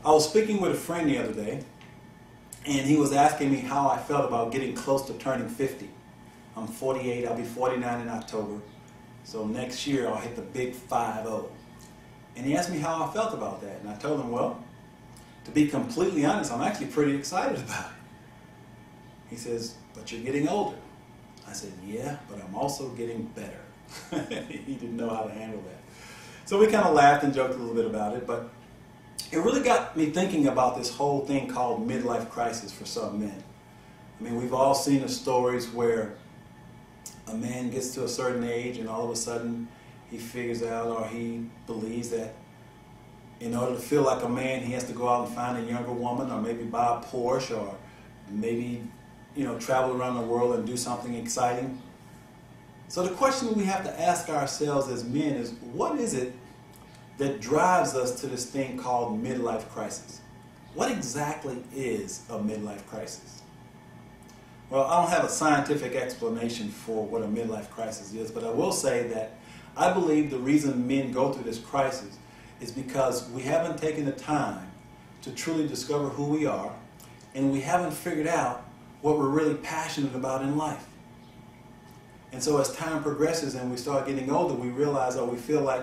I was speaking with a friend the other day, and he was asking me how I felt about getting close to turning 50. I'm 48, I'll be 49 in October, so next year I'll hit the big 5-0. And he asked me how I felt about that, and I told him, well, to be completely honest, I'm actually pretty excited about it. He says, but you're getting older. I said, yeah, but I'm also getting better. He didn't know how to handle that. So we kind of laughed and joked a little bit about it, but it really got me thinking about this whole thing called midlife crisis for some men. I mean, we've all seen the stories where a man gets to a certain age and all of a sudden he figures out, or he believes that in order to feel like a man, he has to go out and find a younger woman, or maybe buy a Porsche, or maybe, travel around the world and do something exciting. So the question we have to ask ourselves as men is, what is it that drives us to this thing called midlife crisis? What exactly is a midlife crisis? Well, I don't have a scientific explanation for what a midlife crisis is, but I will say that I believe the reason men go through this crisis is because we haven't taken the time to truly discover who we are, and we haven't figured out what we're really passionate about in life. And so as time progresses and we start getting older, we realize, or we feel like,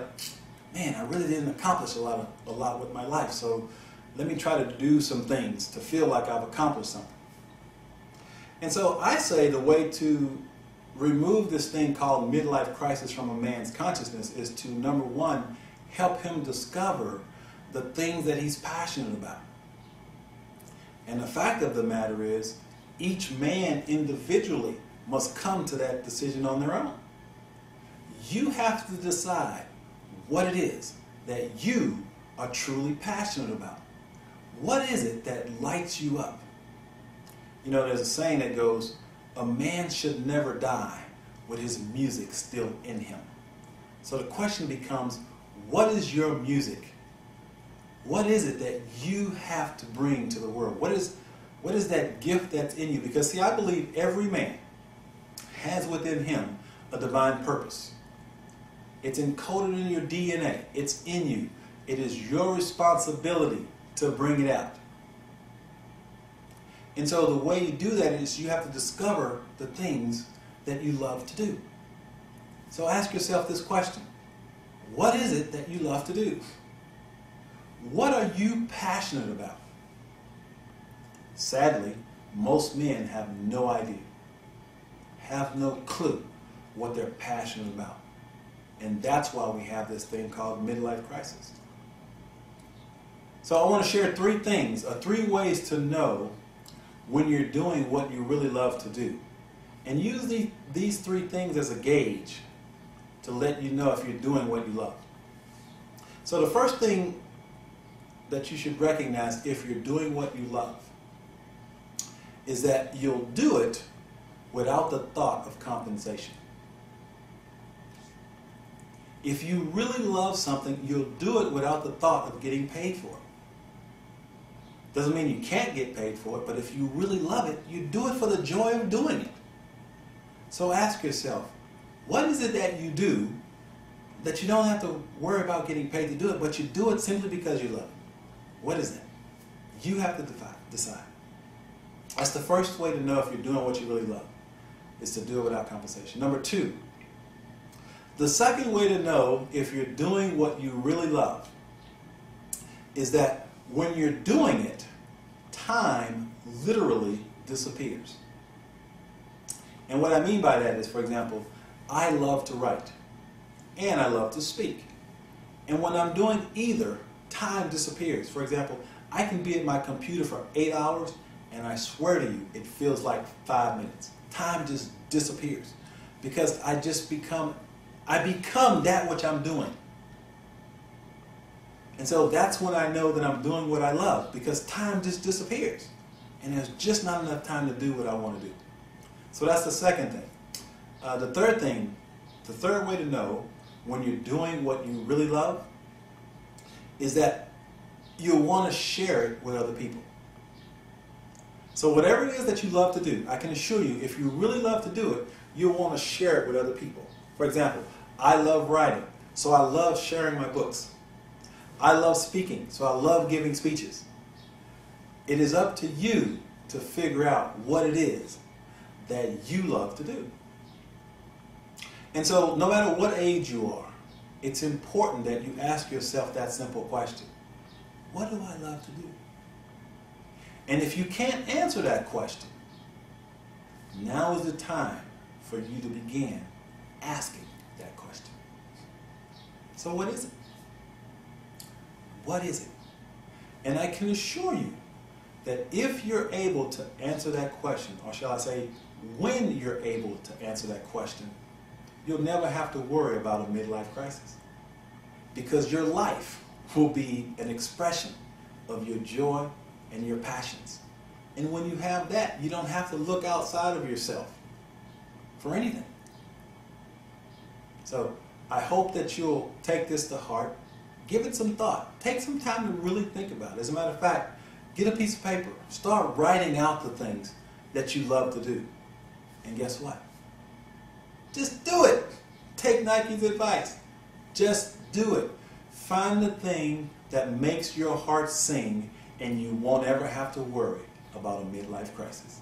man, I really didn't accomplish a lot with my life, so let me try to do some things to feel like I've accomplished something. And so I say the way to remove this thing called midlife crisis from a man's consciousness is to, number one, help him discover the things that he's passionate about. And the fact of the matter is, each man individually must come to that decision on their own. You have to decide what it is that you are truly passionate about. What is it that lights you up? There's a saying that goes, a man should never die with his music still in him. So the question becomes, what is your music? What is it that you have to bring to the world? What is that gift that's in you? Because see, I believe every man has within him a divine purpose. It's encoded in your DNA. It's in you. It is your responsibility to bring it out. And so the way you do that is you have to discover the things that you love to do. So ask yourself this question. What is it that you love to do? What are you passionate about? Sadly, most men have no idea, have no clue what they're passionate about. And that's why we have this thing called midlife crisis. So I want to share three things, or three ways to know when you're doing what you really love to do. And use these three things as a gauge to let you know if you're doing what you love. So the first thing that you should recognize if you're doing what you love is that you'll do it without the thought of compensation. If you really love something, you'll do it without the thought of getting paid for it. Doesn't mean you can't get paid for it, but if you really love it, you do it for the joy of doing it. So ask yourself, what is it that you do that you don't have to worry about getting paid to do it, but you do it simply because you love it? What is that? You have to decide. That's the first way to know if you're doing what you really love, is to do it without compensation. Number two, the second way to know if you're doing what you really love is that when you're doing it, time literally disappears. And what I mean by that is, for example, I love to write and I love to speak. And when I'm doing either, time disappears. For example, I can be at my computer for 8 hours and I swear to you, it feels like 5 minutes. Time just disappears because I become that which I'm doing. And so that's when I know that I'm doing what I love, because time just disappears. And there's just not enough time to do what I want to do. So that's the second thing. The third way to know when you're doing what you really love is that you'll want to share it with other people. So whatever it is that you love to do, I can assure you, if you really love to do it, you'll want to share it with other people. For example, I love writing, so I love sharing my books. I love speaking, so I love giving speeches. It is up to you to figure out what it is that you love to do. And so no matter what age you are, it's important that you ask yourself that simple question. What do I love to do? And if you can't answer that question, now is the time for you to begin asking that question. So what is it? What is it? And I can assure you that if you're able to answer that question, or shall I say, when you're able to answer that question, you'll never have to worry about a midlife crisis. Because your life will be an expression of your joy and your passions. And when you have that, you don't have to look outside of yourself for anything. So I hope that you'll take this to heart. Give it some thought. Take some time to really think about it. As a matter of fact, get a piece of paper. Start writing out the things that you love to do. And guess what? Just do it. Take Nike's advice. Just do it. Find the thing that makes your heart sing, and you won't ever have to worry about a midlife crisis.